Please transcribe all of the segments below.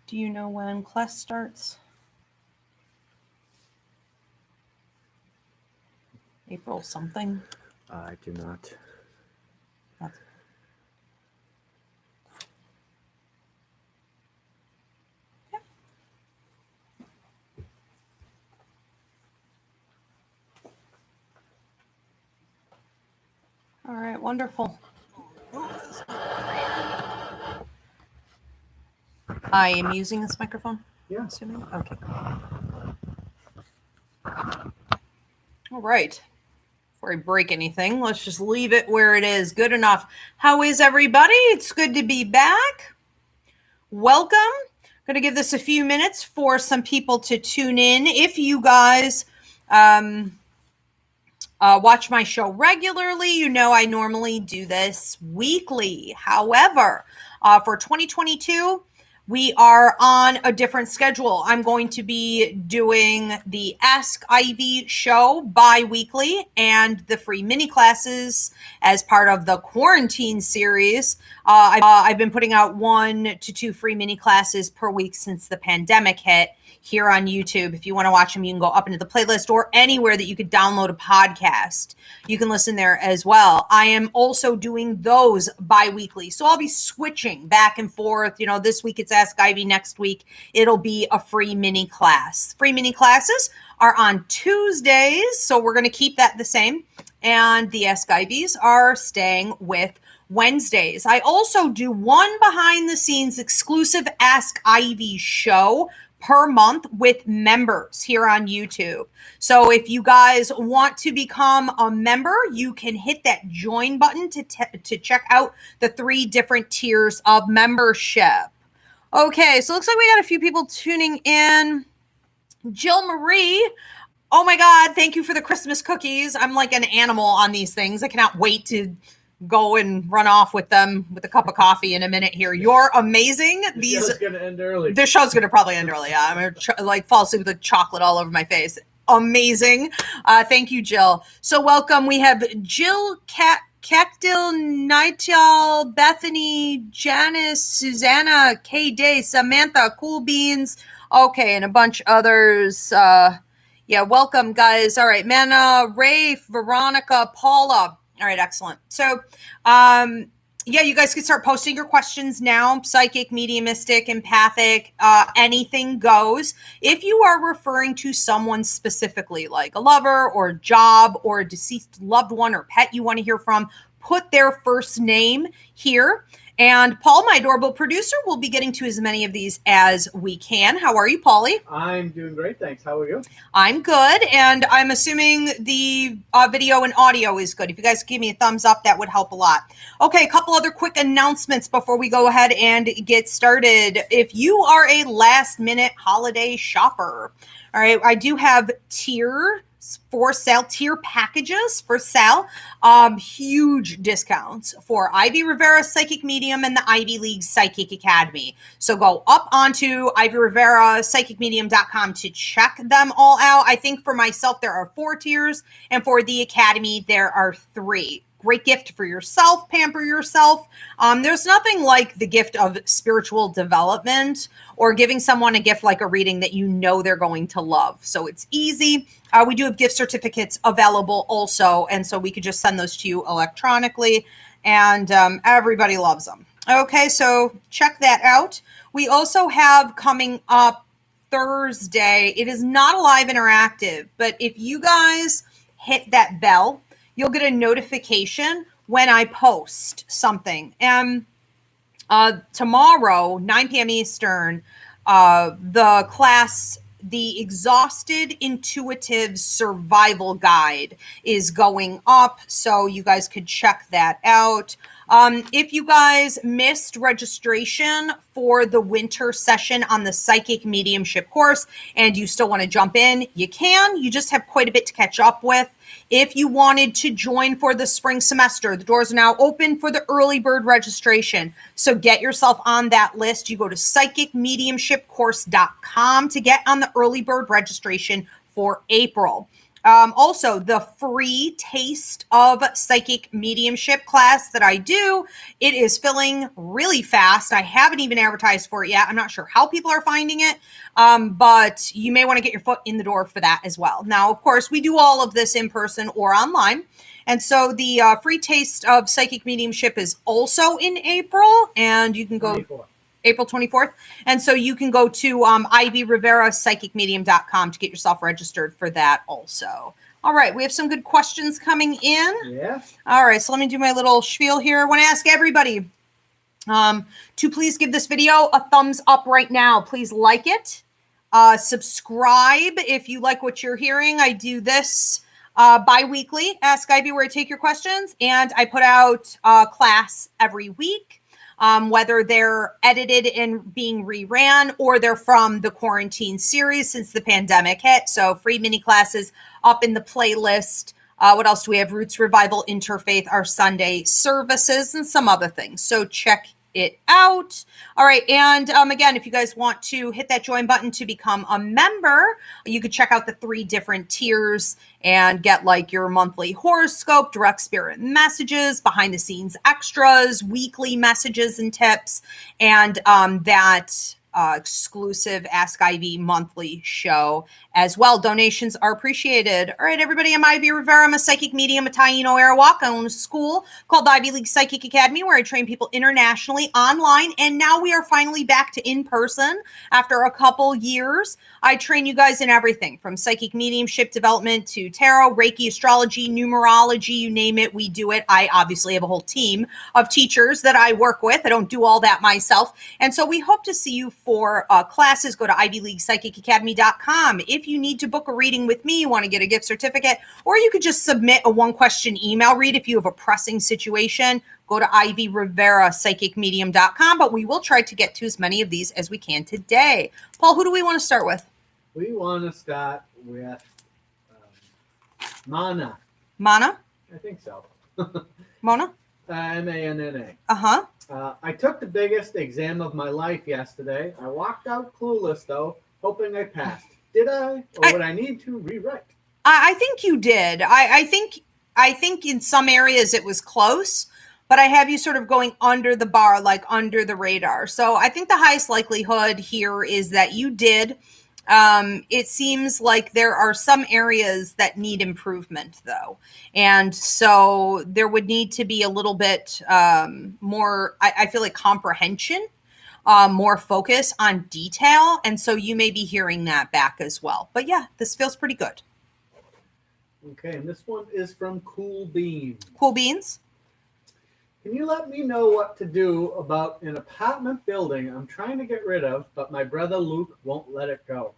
Do you know when class starts? April something? I do not. Yeah. All right, wonderful. I am using this microphone? Yeah. Assuming? Okay. All right. Before I break anything, let's just leave it where it is. Good enough. How is everybody? It's good to be back. Welcome. I'm going to give this a few minutes for some people to tune in. If you guys watch my show regularly, you know I normally do this weekly. However, for 2022, we are on a different schedule. I'm going to be doing the Ask Ivy show bi-weekly and the free mini classes as part of the quarantine series. I've been putting out 1 to 2 free mini classes per week since the pandemic hit here on YouTube. If you want to watch them, you can go up into the playlist or anywhere that you could download a podcast. You can listen there as well. I am also doing those bi-weekly. So I'll be switching back and forth. You know, this week it's Ask Ivy. Next week it'll be a free mini class. Free mini classes are on Tuesdays. So we're going to keep that the same. And the Ask Ivies are staying with Wednesdays. I also do one behind the scenes exclusive Ask Ivy show per month with members here on YouTube. So if you guys want to become a member, you can hit that join button to check out the 3 different tiers of membership. Okay, so it looks like we got a few people tuning in. Jill Marie, oh my God, thank you for the Christmas cookies. I'm like an animal on these things. I cannot wait to go and run off with them with a cup of coffee in a minute here. You're amazing. The show's going to end early. The show's going to probably end early. Yeah, I'm going to like fall asleep with the chocolate all over my face. Amazing. Thank you, Jill. So welcome. We have Jill, Cactil, Nightel, Bethany, Janice, Susanna, K Day, Samantha, Cool Beans. Okay, and a bunch others. Yeah, welcome, guys. All right, Manna, Rafe, Veronica, Paula. All right, excellent. So, yeah, you guys can start posting your questions now. Psychic, mediumistic, empathic, anything goes. If you are referring to someone specifically, like a lover or a job or a deceased loved one or pet you want to hear from, put their first name here. And Paul, my adorable producer, will be getting to as many of these as we can. How are you, Paulie? I'm doing great, thanks. How are you? I'm good, and I'm assuming the video and audio is good. If you guys give me a thumbs up, that would help a lot. Okay, a couple other quick announcements before we go ahead and get started. If you are a last-minute holiday shopper, all right, I do have tier packages for sale. Huge discounts for Ivy Rivera Psychic Medium and the Ivy League Psychic Academy. So go up onto IvyRiveraPsychicMedium.com to check them all out. I think for myself, there are 4 tiers, and for the Academy, there are 3. Great gift for yourself, pamper yourself. There's nothing like the gift of spiritual development or giving someone a gift like a reading that you know they're going to love. So it's easy. We do have gift certificates available also, and so we could just send those to you electronically, and everybody loves them. Okay, so check that out. We also have coming up Thursday, it is not a live interactive, but if you guys hit that bell, you'll get a notification when I post something. And tomorrow, 9 p.m. Eastern, the class, The Exhausted Intuitive Survival Guide, is going up. So you guys could check that out. If you guys missed registration for the winter session on the Psychic Mediumship course and you still want to jump in, you can. You just have quite a bit to catch up with. If you wanted to join for the spring semester, the doors are now open for the early bird registration. So get yourself on that list. You go to psychicmediumshipcourse.com to get on the early bird registration for April. Also, the free Taste of Psychic Mediumship class that I do, it is filling really fast. I haven't even advertised for it yet. I'm not sure how people are finding it, but you may want to get your foot in the door for that as well. Now, of course, we do all of this in person or online. And so the free Taste of Psychic Mediumship is also in April, and you can go 24. April 24th. And so you can go to ivyriverapsychicmedium.com to get yourself registered for that also. All right, we have some good questions coming in. Yeah. All right, so let me do my little spiel here. I want to ask everybody to please give this video a thumbs up right now. Please like it. Subscribe if you like what you're hearing. I do this bi-weekly, Ask Ivy, where I take your questions, and I put out a class every week. Whether they're edited and being reran or they're from the quarantine series since the pandemic hit. So free mini classes up in the playlist. What else do we have? Roots Revival Interfaith, our Sunday services, and some other things. So check it out. All right. And again, if you guys want to hit that join button to become a member, you could check out the 3 different tiers and get like your monthly horoscope, direct spirit messages, behind the scenes extras, weekly messages and tips, and that exclusive Ask Ivy monthly show as well. Donations are appreciated. All right, everybody, I'm Ivy Rivera. I'm a psychic medium, a Taino Arawak. I own a school called Ivy League Psychic Academy where I train people internationally online. And now we are finally back to in person after a couple years. I train you guys in everything from psychic mediumship development to tarot, Reiki, astrology, numerology, you name it, we do it. I obviously have a whole team of teachers that I work with. I don't do all that myself. And so we hope to see you for classes. Go to ivyleaguepsychicacademy.com. If you need to book a reading with me, you want to get a gift certificate, or you could just submit a 1-question email read if you have a pressing situation. Go to ivyriverapsychicmedium.com, but we will try to get to as many of these as we can today. Paul, who do we want to start with? We want to start with Mana. Mana? I think so. Mona? Manna. Uh-huh. I took the biggest exam of my life yesterday. I walked out clueless, though, hoping I passed. Did I? Or would I need to rewrite? I think you did. I think in some areas it was close, but I have you sort of going under the bar, like under the radar. So I think the highest likelihood here is that you did. It seems like there are some areas that need improvement, though. And so there would need to be a little bit more, I feel like, comprehension, more focus on detail. And so you may be hearing that back as well. But yeah, this feels pretty good. Okay, and this one is from Cool Beans. Cool Beans? Can you let me know what to do about an apartment building I'm trying to get rid of, but my brother Luke won't let it go?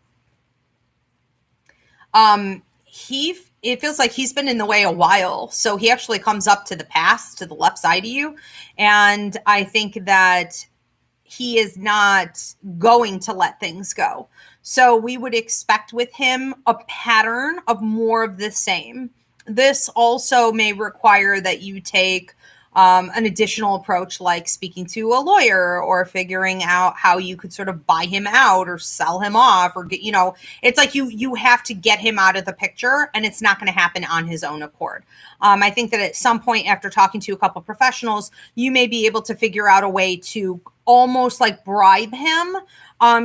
It feels like he's been in the way a while. So he actually comes up to the past, to the left side of you. And I think that he is not going to let things go. So we would expect with him a pattern of more of the same. This also may require that you take an additional approach, like speaking to a lawyer or figuring out how you could sort of buy him out or sell him off, or get, it's like you have to get him out of the picture, and it's not going to happen on his own accord. I think that at some point after talking to a couple professionals, you may be able to figure out a way to almost like bribe him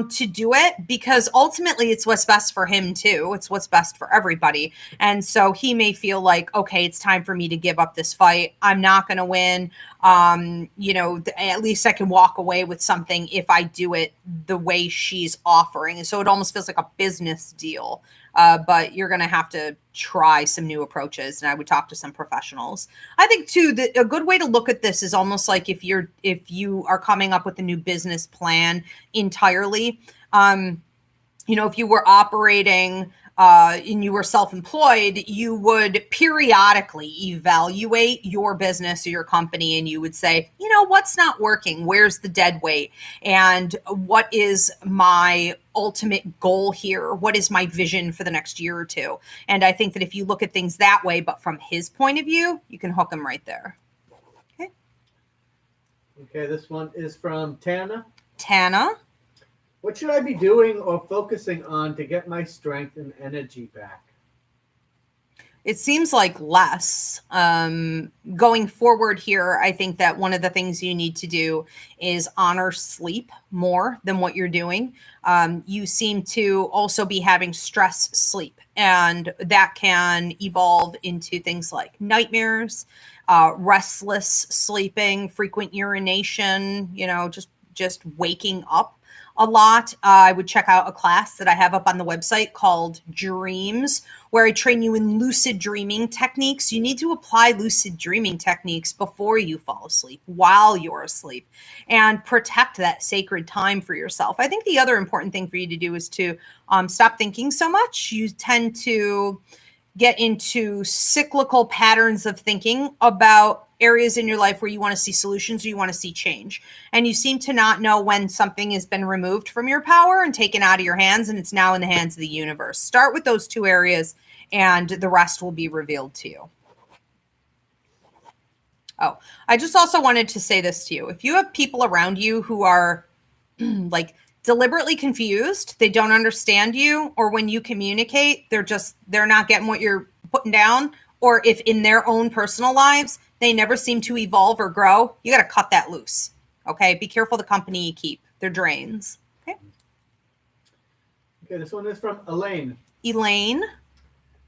to do it, because ultimately it's what's best for him too. It's what's best for everybody. And so he may feel like, okay, it's time for me to give up this fight. I'm not going to win. At least I can walk away with something if I do it the way she's offering. And so it almost feels like a business deal. But you're going to have to try some new approaches, and I would talk to some professionals. I think too that a good way to look at this is almost like if you are coming up with a new business plan entirely. If you were operating and you were self-employed, you would periodically evaluate your business or your company, and you would say, what's not working? Where's the dead weight? And what is my ultimate goal here? What is my vision for the next year or two? And I think that if you look at things that way, but from his point of view, you can hook him right there. Okay, this one is from Tana. Tana? What should I be doing or focusing on to get my strength and energy back? It seems like less. Going forward here, I think that one of the things you need to do is honor sleep more than what you're doing. You seem to also be having stress sleep, and that can evolve into things like nightmares, restless sleeping, frequent urination, just waking up a lot. I would check out a class that I have up on the website called Dreams, where I train you in lucid dreaming techniques. You need to apply lucid dreaming techniques before you fall asleep, while you're asleep, and protect that sacred time for yourself. I think the other important thing for you to do is to stop thinking so much. You tend to get into cyclical patterns of thinking about areas in your life where you want to see solutions or you want to see change. And you seem to not know when something has been removed from your power and taken out of your hands and it's now in the hands of the universe. Start with those two areas and the rest will be revealed to you. Oh, I just also wanted to say this to you. If you have people around you who are like deliberately confused, they don't understand you, or when you communicate, they're not getting what you're putting down, or if in their own personal lives, they never seem to evolve or grow, you got to cut that loose. Okay. Be careful the company you keep. They're drains. Okay. Okay. This one is from Elaine. Elaine.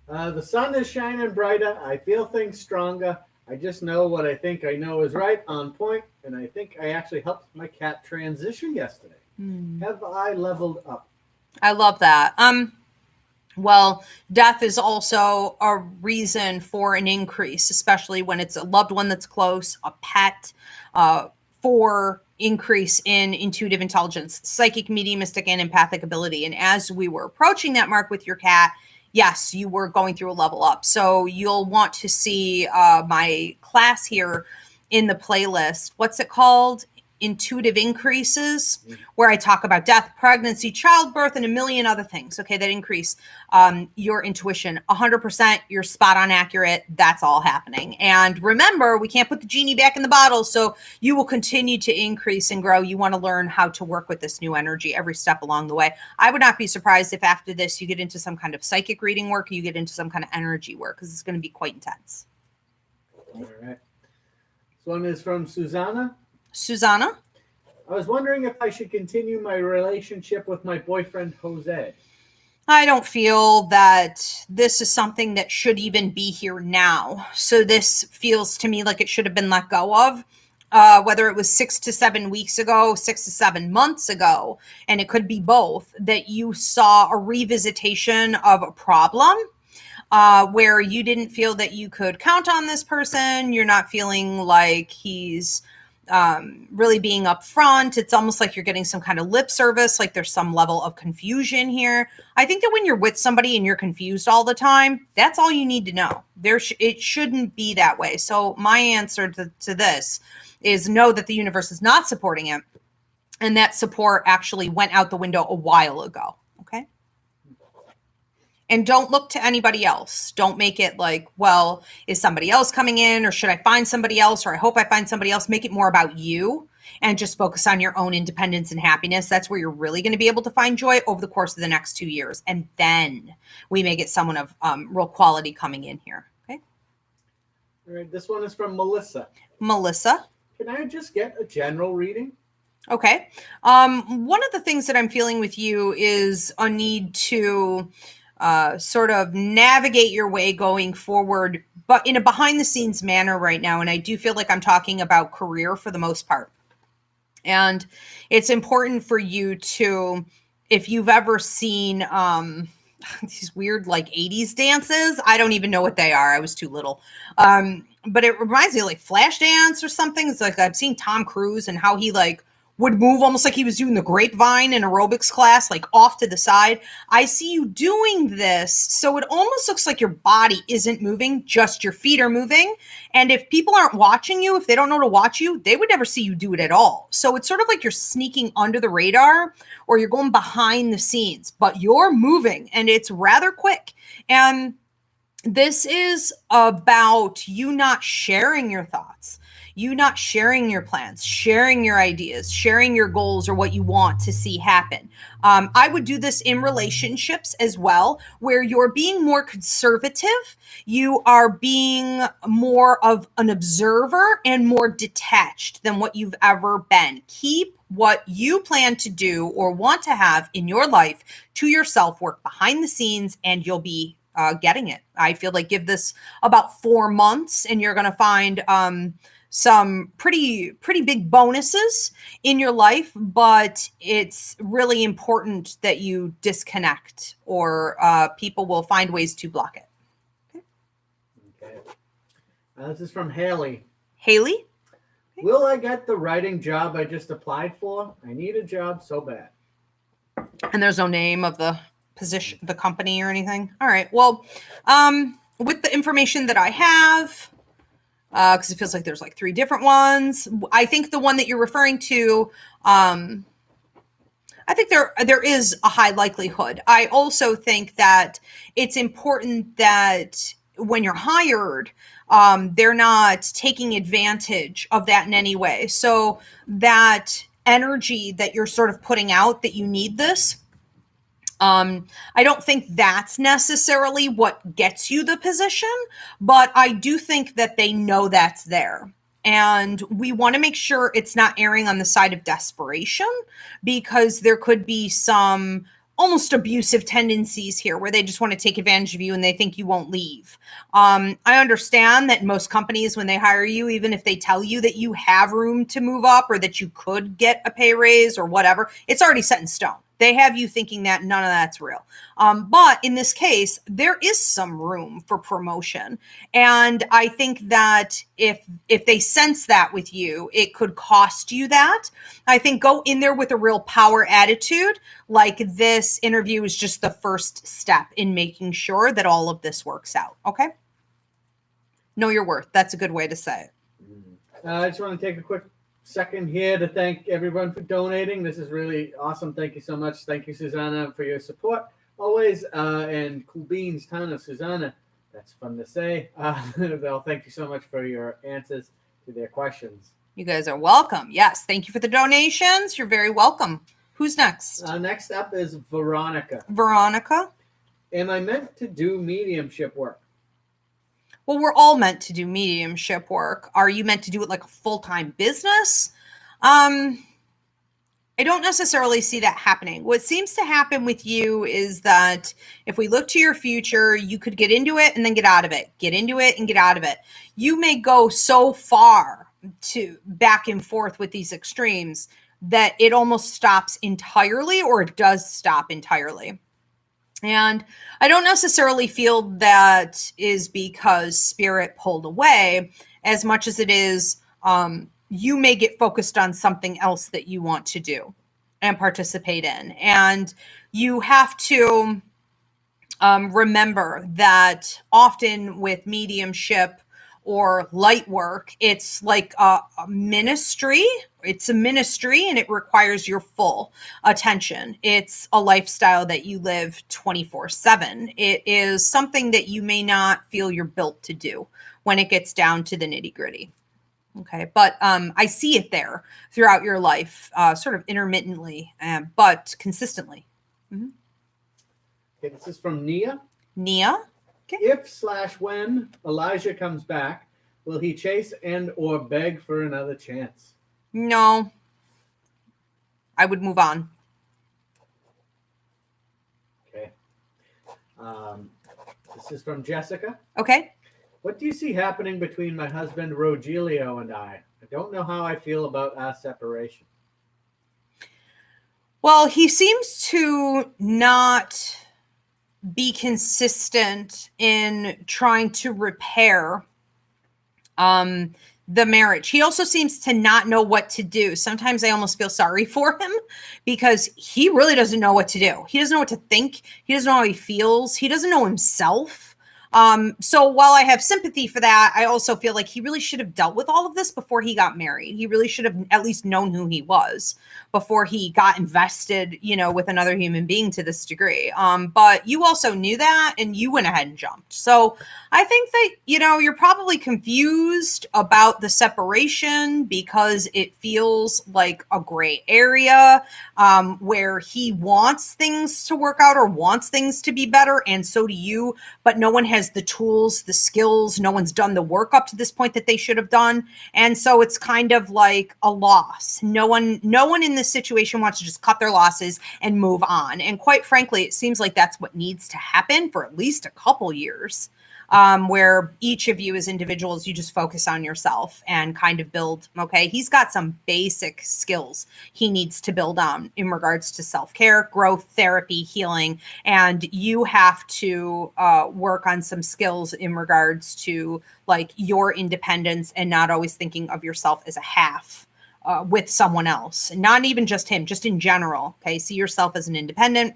The sun is shining brighter. I feel things stronger. I just know what I think I know is right, on point, and I think I actually helped my cat transition yesterday. Have I leveled up? I love that. Well, death is also a reason for an increase, especially when it's a loved one that's close, a pet, for increase in intuitive intelligence, psychic, mediumistic, and empathic ability. And as we were approaching that mark with your cat, yes, you were going through a level up. So you'll want to see my class here in the playlist. What's it called? Intuitive Increases, where I talk about death, pregnancy, childbirth, and a million other things. Okay, that increase your intuition 100%. You're spot on accurate. That's all happening. And remember, we can't put the genie back in the bottle, so you will continue to increase and grow. You want to learn how to work with this new energy every step along the way. I would not be surprised if after this you get into some kind of psychic reading work, or you get into some kind of energy work, because it's going to be quite intense. All right. This one is from Susanna. Susanna? I was wondering if I should continue my relationship with my boyfriend, Jose. I don't feel that this is something that should even be here now. So this feels to me like it should have been let go of, whether it was 6 to 7 weeks ago, 6 to 7 months ago, and it could be both, that you saw a revisitation of a problem. Where you didn't feel that you could count on this person. You're not feeling like he's really being upfront. It's almost like you're getting some kind of lip service, like there's some level of confusion here. I think that when you're with somebody and you're confused all the time, that's all you need to know. It shouldn't be that way. So my answer to this is know that the universe is not supporting it. And that support actually went out the window a while ago. Okay. And don't look to anybody else. Don't make it like, well, is somebody else coming in, or should I find somebody else, or I hope I find somebody else. Make it more about you and just focus on your own independence and happiness. That's where you're really going to be able to find joy over the course of the next 2 years. And then we may get someone of real quality coming in here. Okay. All right. This one is from Melissa. Melissa. Can I just get a general reading? Okay. One of the things that I'm feeling with you is a need to sort of navigate your way going forward, but in a behind the scenes manner right now. And I do feel like I'm talking about career for the most part. And it's important for you to, if you've ever seen these weird like 80s dances, I don't even know what they are. I was too little. But it reminds me of like Flashdance or something. It's like I've seen Tom Cruise and how he like would move almost like he was doing the grapevine in aerobics class, like off to the side. I see you doing this, so it almost looks like your body isn't moving, just your feet are moving. And if people aren't watching you, if they don't know to watch you, they would never see you do it at all. So it's sort of like you're sneaking under the radar, or you're going behind the scenes, but you're moving, and it's rather quick. And this is about you not sharing your thoughts. you not sharing your plans, sharing your ideas, sharing your goals or what you want to see happen. I would do this in relationships as well, where you're being more conservative. You are being more of an observer and more detached than what you've ever been. Keep what you plan to do or want to have in your life to yourself, work behind the scenes, and you'll be getting it. I feel like give this about 4 months and you're going to find some pretty big bonuses in your life, but it's really important that you disconnect or people will find ways to block it. Okay. This is from Haley. Haley? Will I get the writing job I just applied for? I need a job so bad. And there's no name of the position, the company or anything. All right. Well, with the information that I have, because it feels like there's like 3 different ones. I think the one that you're referring to, I think there is a high likelihood. I also think that it's important that when you're hired, they're not taking advantage of that in any way. So that energy that you're sort of putting out that you need this, I don't think that's necessarily what gets you the position, but I do think that they know that's there. And we want to make sure it's not erring on the side of desperation, because there could be some almost abusive tendencies here where they just want to take advantage of you and they think you won't leave. I understand that most companies, when they hire you, even if they tell you that you have room to move up or that you could get a pay raise or whatever, it's already set in stone. They have you thinking that none of that's real. But in this case, there is some room for promotion. And I think that if they sense that with you, it could cost you that. I think go in there with a real power attitude. Like this interview is just the first step in making sure that all of this works out. Okay? Know your worth. That's a good way to say it. I just want to take a quick second here to thank everyone for donating. This is really awesome. Thank you so much. Thank you, Susanna, for your support always. And cool beans, ton of Susanna. That's fun to say. Well, thank you so much for your answers to their questions. You guys are welcome. Yes, thank you for the donations. You're very welcome. Who's next? Next up is Veronica. Veronica. Am I meant to do mediumship work? Well, we're all meant to do mediumship work. Are you meant to do it like a full-time business? I don't necessarily see that happening. What seems to happen with you is that if we look to your future, you could get into it and then get out of it, get into it and get out of it. You may go so far to back and forth with these extremes that it almost stops entirely, or it does stop entirely. And I don't necessarily feel that is because spirit pulled away as much as it is you may get focused on something else that you want to do and participate in. And you have to remember that often with mediumship or light work, it's like a ministry. It's a ministry and it requires your full attention. It's a lifestyle that you live 24/7. It is something that you may not feel you're built to do when it gets down to the nitty-gritty. Okay, but I see it there throughout your life, sort of intermittently, but consistently. Mm-hmm. Okay, this is from Nia. Nia? Okay. If/when Elijah comes back, will he chase and or beg for another chance? No. I would move on. Okay. This is from Jessica. Okay. What do you see happening between my husband Rogelio and I? I don't know how I feel about our separation. Well, he seems to not be consistent in trying to repair the marriage. He also seems to not know what to do. Sometimes I almost feel sorry for him because he really doesn't know what to do. He doesn't know what to think. He doesn't know how he feels. He doesn't know himself. So while I have sympathy for that, I also feel like he really should have dealt with all of this before he got married. He really should have at least known who he was before he got invested, with another human being to this degree. But you also knew that and you went ahead and jumped. So I think that, you're probably confused about the separation because it feels like a gray area where he wants things to work out or wants things to be better. And so do you, but no one has the tools, the skills. No one's done the work up to this point that they should have done. And so it's kind of like a loss. No one in this situation wants to just cut their losses and move on. And quite frankly, it seems like that's what needs to happen for at least a couple years. Where each of you as individuals, you just focus on yourself and kind of build, okay, he's got some basic skills he needs to build on in regards to self-care, growth, therapy, healing, and you have to work on some skills in regards to like your independence and not always thinking of yourself as a half with someone else, and not even just him, just in general, okay? See yourself as an independent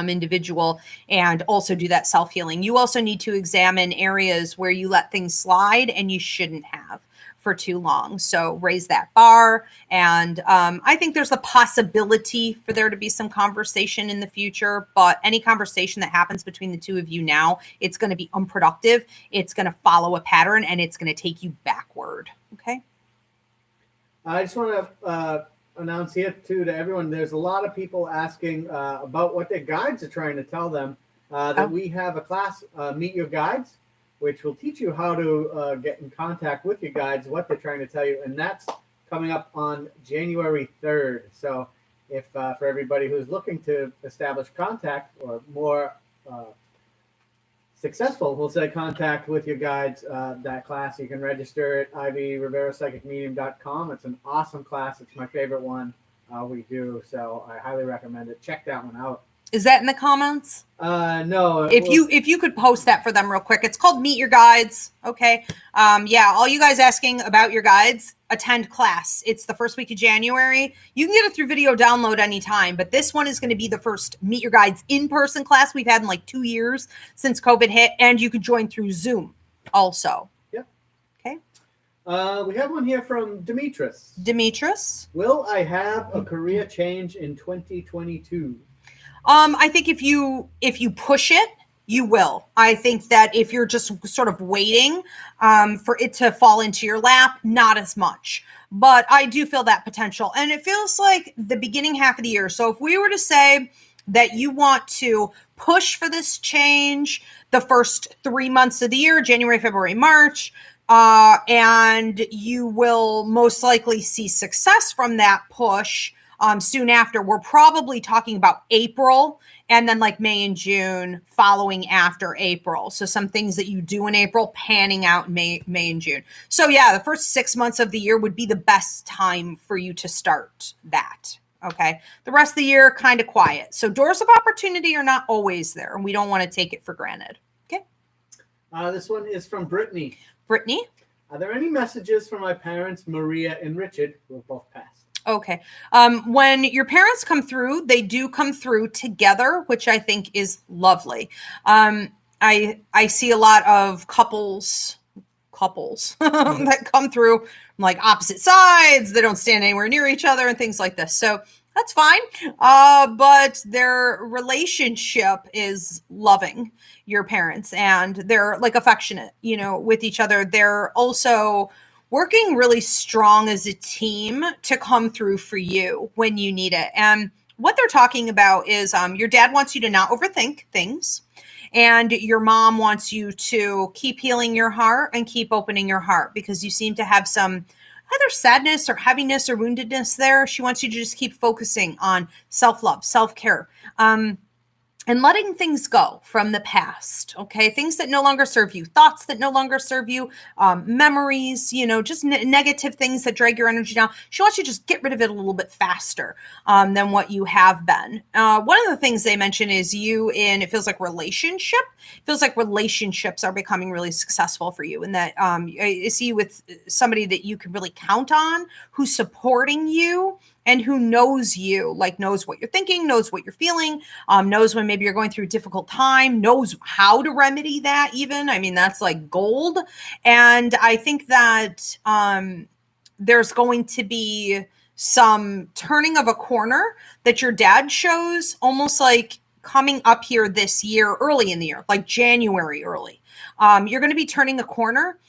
individual and also do that self-healing. You also need to examine areas where you let things slide and you shouldn't have for too long. So raise that bar. And I think there's a possibility for there to be some conversation in the future, but any conversation that happens between the two of you now, it's going to be unproductive. It's going to follow a pattern and it's going to take you backward. Okay. I just want to announce here too to everyone, there's a lot of people asking about what their guides are trying to tell them, that we have a class, Meet Your Guides, which will teach you how to get in contact with your guides, what they're trying to tell you, and that's coming up on January 3rd. So if for everybody who's looking to establish contact or more successful, we'll say, contact with your guides, that class, you can register at ivyriveropsychicmedium.com. It's an awesome class. It's my favorite one we do, so I highly recommend it. Check that one out. Is that in the comments? No. If you could post that for them real quick. It's called Meet Your Guides. Okay. Yeah. All you guys asking about your guides, attend class. It's the first week of January. You can get it through video download anytime, but this one is going to be the first Meet Your Guides in-person class we've had in like 2 years since COVID hit, and you could join through Zoom also. Yep. Okay. We have one here from Demetrius. Demetrius. Will I have a career change in 2022? I think if you push it, you will. I think that if you're just sort of waiting for it to fall into your lap, not as much. But I do feel that potential. And it feels like the beginning half of the year. So if we were to say that you want to push for this change the first 3 months of the year, January, February, March, and you will most likely see success from that push soon after. We're probably talking about April and then like May and June following after April. So some things that you do in April panning out in May and June. So yeah, the first 6 months of the year would be the best time for you to start that. Okay. The rest of the year, kind of quiet. So doors of opportunity are not always there, and we don't want to take it for granted. Okay. This one is from Brittany. Brittany. Are there any messages from my parents, Maria and Richard, who have both passed? Okay. When your parents come through, they do come through together, which I think is lovely. I see a lot of couples that come through like opposite sides. They don't stand anywhere near each other and things like this. So that's fine. But their relationship is loving, your parents, and they're like affectionate, with each other. They're also working really strong as a team to come through for you when you need it. And what they're talking about is your dad wants you to not overthink things. And your mom wants you to keep healing your heart and keep opening your heart, because you seem to have some either sadness or heaviness or woundedness there. She wants you to just keep focusing on self-love, self-care, and letting things go from the past, okay? Things that no longer serve you, thoughts that no longer serve you, memories, just negative things that drag your energy down. She wants you to just get rid of it a little bit faster than what you have been. One of the things they mention is it feels like relationship. It feels like relationships are becoming really successful for you, and that I see you with somebody that you can really count on, who's supporting you and who knows you, like knows what you're thinking, knows what you're feeling, knows when maybe you're going through a difficult time, knows how to remedy that even. I mean, that's like gold. And I think that there's going to be some turning of a corner that your dad shows almost like coming up here this year, early in the year, like January early. You're going to be turning a corner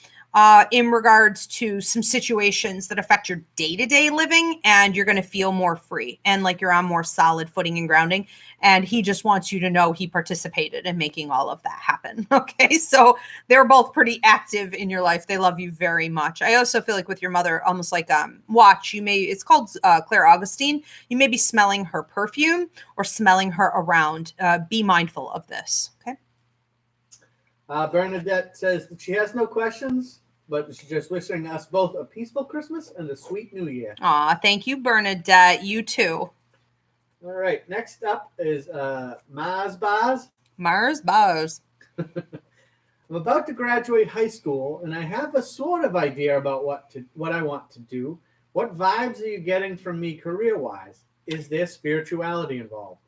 in regards to some situations that affect your day-to-day living, and you're going to feel more free and like you're on more solid footing and grounding. And he just wants you to know he participated in making all of that happen. Okay. So they're both pretty active in your life. They love you very much. I also feel like with your mother, almost like watch, it's called Claire Augustine. You may be smelling her perfume or smelling her around. Be mindful of this. Okay. Bernadette says that she has no questions, but she's just wishing us both a peaceful Christmas and a sweet New Year. Aw, thank you, Bernadette. You too. All right, next up is Mars Baz. Mars Baz. I'm about to graduate high school, and I have a sort of idea about what I want to do. What vibes are you getting from me career-wise? Is there spirituality involved?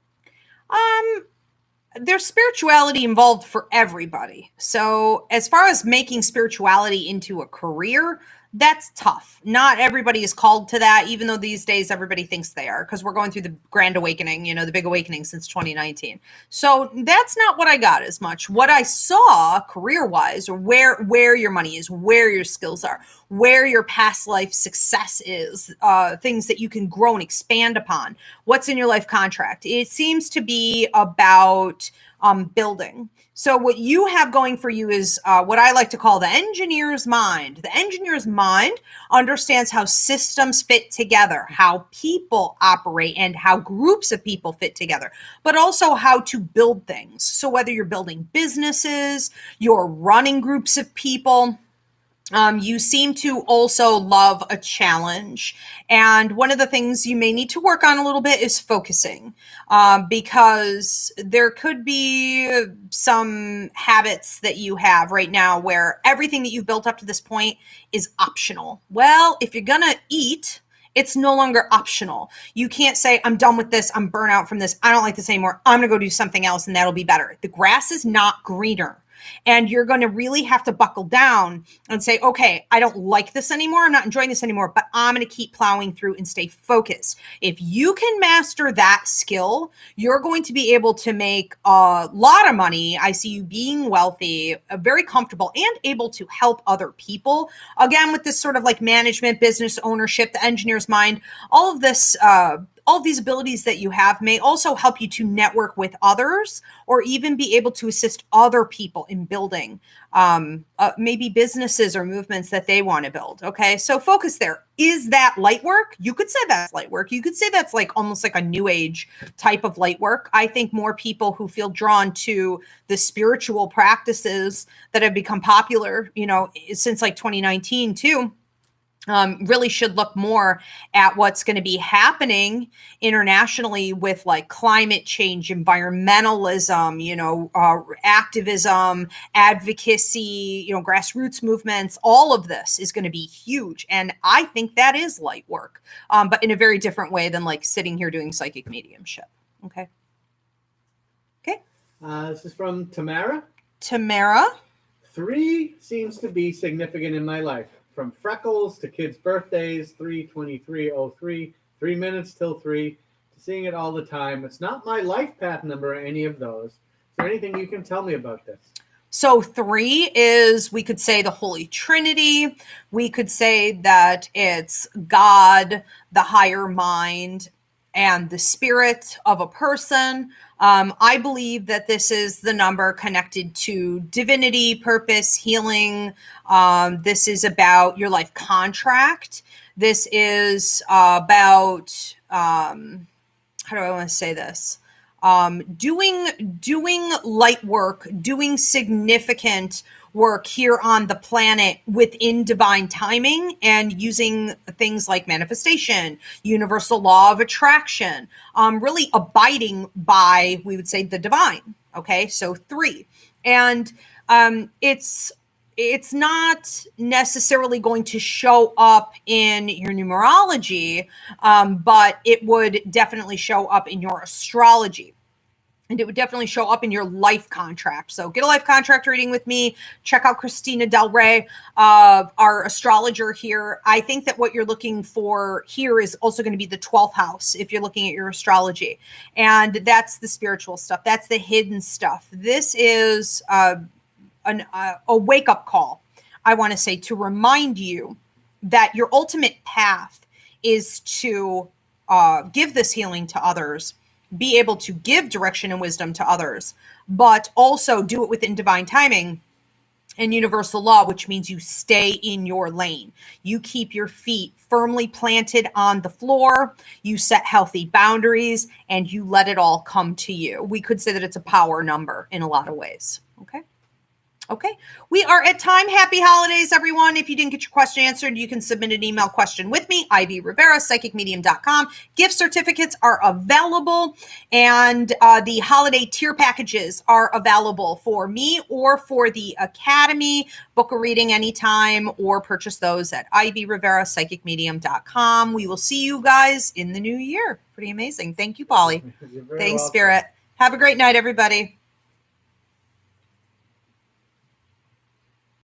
There's spirituality involved for everybody. So as far as making spirituality into a career, that's tough. Not everybody is called to that, even though these days everybody thinks they are, because we're going through the grand awakening, the big awakening since 2019. So that's not what I got as much. What I saw career-wise, or where your money is, where your skills are, where your past life success is, things that you can grow and expand upon, what's in your life contract. It seems to be about building. So what you have going for you is what I like to call the engineer's mind. The engineer's mind understands how systems fit together, how people operate, and how groups of people fit together, but also how to build things. So whether you're building businesses, you're running groups of people, you seem to also love a challenge. And one of the things you may need to work on a little bit is focusing, because there could be some habits that you have right now where everything that you've built up to this point is optional. Well, if you're going to eat, it's no longer optional. You can't say, I'm done with this. I'm burnt out from this. I don't like this anymore. I'm going to go do something else and that'll be better. The grass is not greener. And you're going to really have to buckle down and say, okay, I don't like this anymore. I'm not enjoying this anymore, but I'm going to keep plowing through and stay focused. If you can master that skill, you're going to be able to make a lot of money. I see you being wealthy, very comfortable, and able to help other people. Again, with this sort of like management, business ownership, the engineer's mind, all of this, all of these abilities that you have may also help you to network with others, or even be able to assist other people in building maybe businesses or movements that they want to build. Okay, so focus there. Is that light work? You could say that's light work. You could say that's like almost like a new age type of light work. I think more people who feel drawn to the spiritual practices that have become popular, since like 2019 too, really should look more at what's going to be happening internationally with like climate change, environmentalism, activism, advocacy, grassroots movements. All of this is going to be huge. And I think that is light work, but in a very different way than like sitting here doing psychic mediumship. Okay. Okay. This is from Tamara. Tamara. 3 seems to be significant in my life. From freckles to kids' birthdays, 3/23/03, 3 minutes till 3, to seeing it all the time. It's not my life path number or any of those. Is there anything you can tell me about this? So 3 is, we could say, the Holy Trinity. We could say that it's God, the higher mind, and the spirit of a person. I believe that this is the number connected to divinity, purpose, healing. This is about your life contract. This is about, how do I want to say this? Doing light work, doing significant work here on the planet within divine timing, and using things like manifestation, universal law of attraction, really abiding by, we would say, the divine. Okay, so 3. And it's it's not necessarily going to show up in your numerology, but it would definitely show up in your astrology. And it would definitely show up in your life contract. So get a life contract reading with me. Check out Christina Del Rey, our astrologer here. I think that what you're looking for here is also going to be the 12th house if you're looking at your astrology. And that's the spiritual stuff. That's the hidden stuff. This is a wake-up call, I want to say, to remind you that your ultimate path is to give this healing to others, be able to give direction and wisdom to others, but also do it within divine timing and universal law, which means you stay in your lane. You keep your feet firmly planted on the floor, you set healthy boundaries, and you let it all come to you. We could say that it's a power number in a lot of ways. Okay, we are at time. Happy holidays, everyone. If you didn't get your question answered, you can submit an email question with me, Ivy Rivera, psychicmedium.com. Gift certificates are available, and the holiday tier packages are available for me or for the Academy. Book a reading anytime or purchase those at Ivy Rivera, psychicmedium.com. We will see you guys in the new year. Pretty amazing. Thank you, Polly. You're very Thanks, welcome. Spirit. Have a great night, everybody.